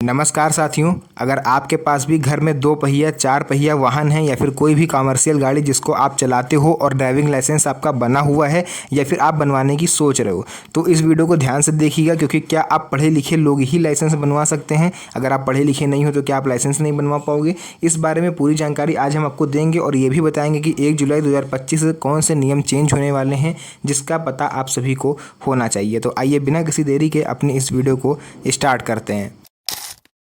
नमस्कार साथियों, अगर आपके पास भी घर में 2 पहिया 4 पहिया वाहन है या फिर कोई भी कमर्शियल गाड़ी जिसको आप चलाते हो और ड्राइविंग लाइसेंस आपका बना हुआ है या फिर आप बनवाने की सोच रहे हो, तो इस वीडियो को ध्यान से देखिएगा। क्योंकि क्या आप पढ़े लिखे लोग ही लाइसेंस बनवा सकते हैं? अगर आप पढ़े लिखे नहीं हो तो क्या आप लाइसेंस नहीं बनवा पाओगे? इस बारे में पूरी जानकारी आज हम आपको देंगे और ये भी बताएंगे कि 1 जुलाई 2025 से कौन से नियम चेंज होने वाले हैं, जिसका पता आप सभी को होना चाहिए। तो आइए बिना किसी देरी के अपनी इस वीडियो को स्टार्ट करते हैं।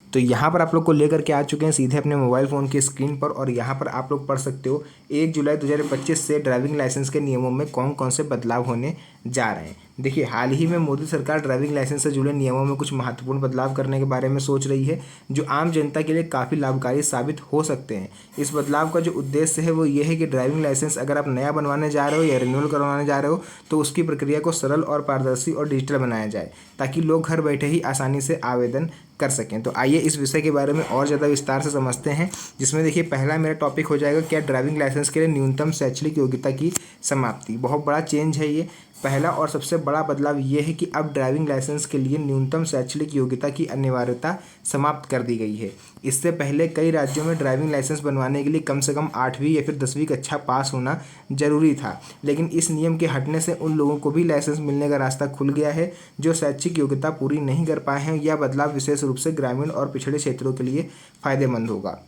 तो यहाँ पर आप लोग को लेकर के आ चुके हैं सीधे अपने मोबाइल फ़ोन की स्क्रीन पर, और यहाँ पर आप लोग पढ़ सकते हो 1 जुलाई 2025 से ड्राइविंग लाइसेंस के नियमों में कौन कौन से बदलाव होने जा रहे हैं। देखिए, हाल ही में मोदी सरकार ड्राइविंग लाइसेंस से जुड़े नियमों में कुछ महत्वपूर्ण बदलाव करने के बारे में सोच रही है, जो आम जनता के लिए काफ़ी लाभकारी साबित हो सकते हैं। इस बदलाव का जो उद्देश्य है वो ये है कि ड्राइविंग लाइसेंस अगर आप नया बनवाने जा रहे हो या रिन्यूअल करवाने जा रहे हो तो उसकी प्रक्रिया को सरल और पारदर्शी और डिजिटल बनाया जाए, ताकि लोग घर बैठे ही आसानी से आवेदन कर सकें। तो आइए इस विषय के बारे में और ज़्यादा विस्तार से समझते हैं, जिसमें देखिए पहला मेरा टॉपिक हो जाएगा क्या ड्राइविंग लाइसेंस के लिए न्यूनतम शैक्षणिक योग्यता की समाप्ति। बहुत बड़ा चेंज है ये। पहला और सबसे बड़ा बदलाव ये है कि अब ड्राइविंग लाइसेंस के लिए न्यूनतम शैक्षणिक योग्यता की अनिवार्यता समाप्त कर दी गई है। इससे पहले कई राज्यों में ड्राइविंग लाइसेंस बनवाने के लिए कम से कम 8वीं या फिर 10वीं कक्षा पास होना जरूरी था, लेकिन इस नियम के हटने से उन लोगों को भी लाइसेंस मिलने का रास्ता खुल गया है जो शैक्षिक योग्यता पूरी नहीं कर पाए हैं। यह बदलाव विशेष रूप से ग्रामीण और पिछड़े क्षेत्रों के लिए फायदेमंद होगा।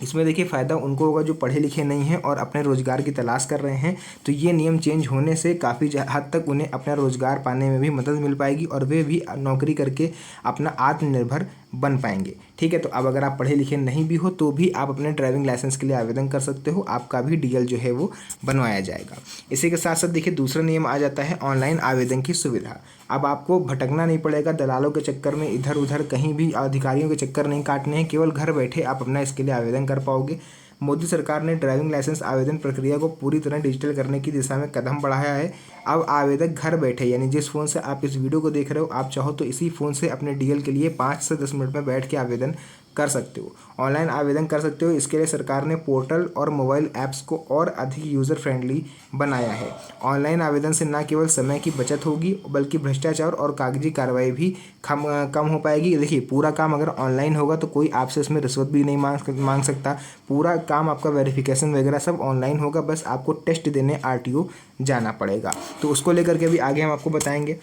इसमें देखिए फ़ायदा उनको होगा जो पढ़े लिखे नहीं हैं और अपने रोज़गार की तलाश कर रहे हैं। तो ये नियम चेंज होने से काफ़ी हद तक उन्हें अपना रोज़गार पाने में भी मदद मिल पाएगी और वे भी नौकरी करके अपना आत्मनिर्भर बन पाएंगे। ठीक है, तो अब अगर आप पढ़े लिखे नहीं भी हो तो भी आप अपने ड्राइविंग लाइसेंस के लिए आवेदन कर सकते हो, आपका भी डीएल जो है वो बनवाया जाएगा। इसी के साथ साथ देखिए दूसरा नियम आ जाता है ऑनलाइन आवेदन की सुविधा। अब आपको भटकना नहीं पड़ेगा, दलालों के चक्कर में इधर उधर कहीं भी अधिकारियों के चक्कर नहीं काटने हैं। केवल घर बैठे आप अपना इसके लिए आवेदन कर पाओगे। मोदी सरकार ने ड्राइविंग लाइसेंस आवेदन प्रक्रिया को पूरी तरह डिजिटल करने की दिशा में कदम बढ़ाया है। अब आवेदक घर बैठे, यानी जिस फ़ोन से आप इस वीडियो को देख रहे हो, आप चाहो तो इसी फ़ोन से अपने डीएल के लिए 5 से 10 मिनट में बैठ के आवेदन कर सकते हो, ऑनलाइन आवेदन कर सकते हो। इसके लिए सरकार ने पोर्टल और मोबाइल ऐप्स को और अधिक यूज़र फ्रेंडली बनाया है। ऑनलाइन आवेदन से न केवल समय की बचत होगी बल्कि भ्रष्टाचार और कागजी कार्रवाई भी कम हो पाएगी। देखिए, पूरा काम अगर ऑनलाइन होगा तो कोई आपसे इसमें रिश्वत भी नहीं मांग सकता। पूरा काम आपका वेरिफिकेशन वगैरह सब ऑनलाइन होगा, बस आपको टेस्ट देने आरटीओ जाना पड़ेगा। तो उसको लेकर के भी आगे हम आपको बताएंगे।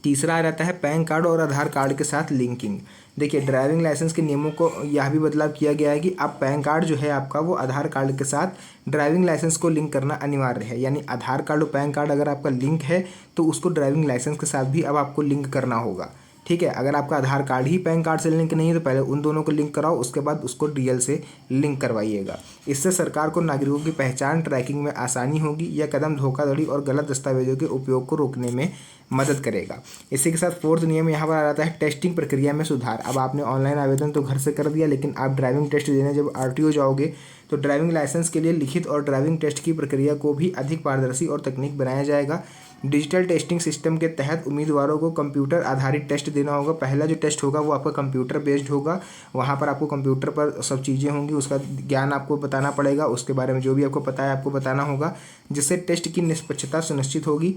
तीसरा आ जाता है पैन कार्ड और आधार कार्ड के साथ लिंकिंग। देखिए, ड्राइविंग लाइसेंस के नियमों को यह भी बदलाव किया गया है कि अब पैन कार्ड जो है आपका वो आधार कार्ड के साथ ड्राइविंग लाइसेंस को लिंक करना अनिवार्य है। यानी आधार कार्ड और पैन कार्ड अगर आपका लिंक है तो उसको ड्राइविंग लाइसेंस के साथ भी अब आपको लिंक करना होगा। ठीक है, अगर आपका आधार कार्ड ही पैन कार्ड से लिंक नहीं है तो पहले उन दोनों को लिंक कराओ, उसके बाद उसको डीएल से लिंक करवाइएगा। इससे सरकार को नागरिकों की पहचान ट्रैकिंग में आसानी होगी। यह कदम धोखाधड़ी और गलत दस्तावेजों के उपयोग को रोकने में मदद करेगा। इसी के साथ फोर्थ नियम यहाँ पर आ जाता है टेस्टिंग प्रक्रिया में सुधार। अब आपने ऑनलाइन आवेदन तो घर से कर दिया, लेकिन आप ड्राइविंग टेस्ट देने जब आरटीओ जाओगे तो ड्राइविंग लाइसेंस के लिए लिखित और ड्राइविंग टेस्ट की प्रक्रिया को भी अधिक पारदर्शी और तकनीक बनाया जाएगा। डिजिटल टेस्टिंग सिस्टम के तहत उम्मीदवारों को कंप्यूटर आधारित टेस्ट देना होगा। पहला जो टेस्ट होगा वो आपका कंप्यूटर बेस्ड होगा। वहाँ पर आपको कंप्यूटर पर सब चीज़ें होंगी, उसका ज्ञान आपको बताना पड़ेगा, उसके बारे में जो भी आपको पता है आपको बताना होगा, जिससे टेस्ट की निष्पक्षता सुनिश्चित होगी।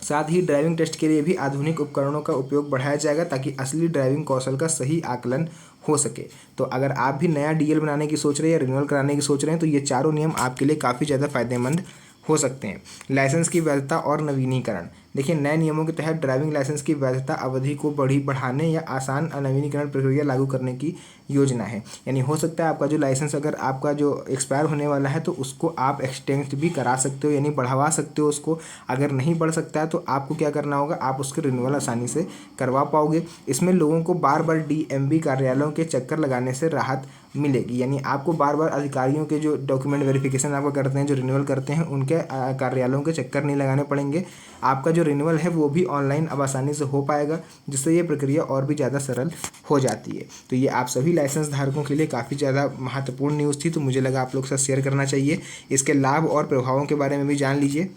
साथ ही ड्राइविंग टेस्ट के लिए भी आधुनिक उपकरणों का उपयोग बढ़ाया जाएगा ताकि असली ड्राइविंग कौशल का सही आकलन हो सके। तो अगर आप भी नया डीएल बनाने की सोच रहे हैं या रिन्यूअल कराने की सोच रहे हैं तो ये चारों नियम आपके लिए काफ़ी ज़्यादा फायदेमंद हो सकते हैं। लाइसेंस की वैधता और नवीनीकरण। देखिए, नए नियमों के तहत ड्राइविंग लाइसेंस की वैधता अवधि को बढ़ाने या आसान नवीनीकरण प्रक्रिया लागू करने की योजना है। यानी हो सकता है आपका जो लाइसेंस अगर आपका जो एक्सपायर होने वाला है तो उसको आप एक्सटेंड भी करा सकते हो, यानी बढ़वा सकते हो उसको। अगर नहीं बढ़ सकता है तो आपको क्या करना होगा, आप उसके रिन्यूअल आसानी से करवा पाओगे। इसमें लोगों को बार बार डीएमवी कार्यालयों के चक्कर लगाने से राहत मिलेगी। यानी आपको बार बार अधिकारियों के जो डॉक्यूमेंट वेरिफिकेशन आपका करते हैं, जो रिन्यूअल करते हैं, उनके कार्यालयों के चक्कर नहीं लगाने पड़ेंगे। आपका जो रिन्यूअल है वो भी ऑनलाइन अब आसानी से हो पाएगा, जिससे ये प्रक्रिया और भी ज़्यादा सरल हो जाती है। तो ये आप सभी लाइसेंस धारकों के लिए काफ़ी ज़्यादा महत्वपूर्ण न्यूज़ थी, तो मुझे लगा आप लोग के साथ शेयर करना चाहिए। इसके लाभ और प्रभावों के बारे में भी जान लीजिए।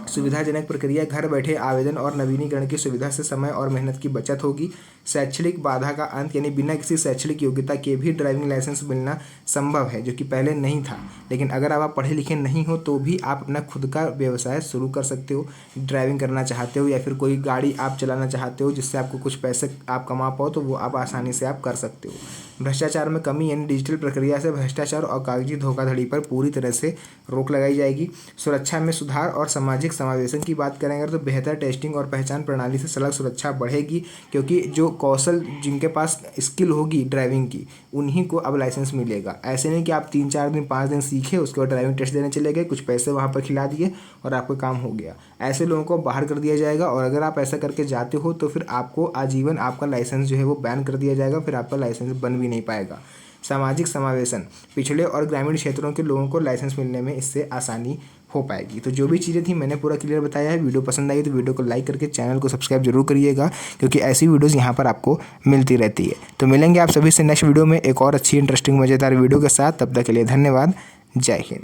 सुविधाजनक प्रक्रिया, घर बैठे आवेदन और नवीनीकरण की सुविधा से समय और मेहनत की बचत होगी। शैक्षणिक बाधा का अंत, यानी बिना किसी शैक्षणिक योग्यता के भी ड्राइविंग लाइसेंस मिलना संभव है, जो कि पहले नहीं था। लेकिन अगर आप पढ़े लिखे नहीं हो तो भी आप अपना खुद का व्यवसाय शुरू कर सकते हो। ड्राइविंग करना चाहते हो या फिर कोई गाड़ी आप चलाना चाहते हो जिससे आपको कुछ पैसे आप कमा पाओ, तो वो आप आसानी से आप कर सकते हो। भ्रष्टाचार में कमी, यानी डिजिटल प्रक्रिया से भ्रष्टाचार और कागजी धोखाधड़ी पर पूरी तरह से रोक लगाई जाएगी। सुरक्षा में सुधार और सामाजिक समावेशन की बात करेंगे तो बेहतर टेस्टिंग और पहचान प्रणाली से सड़क सुरक्षा बढ़ेगी, क्योंकि जो कौशल जिनके पास स्किल होगी ड्राइविंग की, उन्हीं को अब लाइसेंस मिलेगा। ऐसे नहीं कि आप 3-4 दिन 5 दिन सीखे, उसके बाद ड्राइविंग टेस्ट देने चले गए, कुछ पैसे वहाँ पर खिला दिए और आपका काम हो गया। ऐसे लोगों को बाहर कर दिया जाएगा, और अगर आप ऐसा करके जाते हो तो फिर आपको आजीवन आपका लाइसेंस जो है वो बैन कर दिया जाएगा, फिर आपका लाइसेंस बन भी नहीं पाएगा। सामाजिक समावेशन, पिछड़े और ग्रामीण क्षेत्रों के लोगों को लाइसेंस मिलने में इससे आसानी हो पाएगी। तो जो भी चीज़ें थी मैंने पूरा क्लियर बताया है। वीडियो पसंद आई तो वीडियो को लाइक करके चैनल को सब्सक्राइब जरूर करिएगा, क्योंकि ऐसी वीडियोज़ यहाँ पर आपको मिलती रहती है। तो मिलेंगे आप सभी से नेक्स्ट वीडियो में एक और अच्छी इंटरेस्टिंग मज़ेदार वीडियो के साथ। तब तक के लिए धन्यवाद। जय हिंद।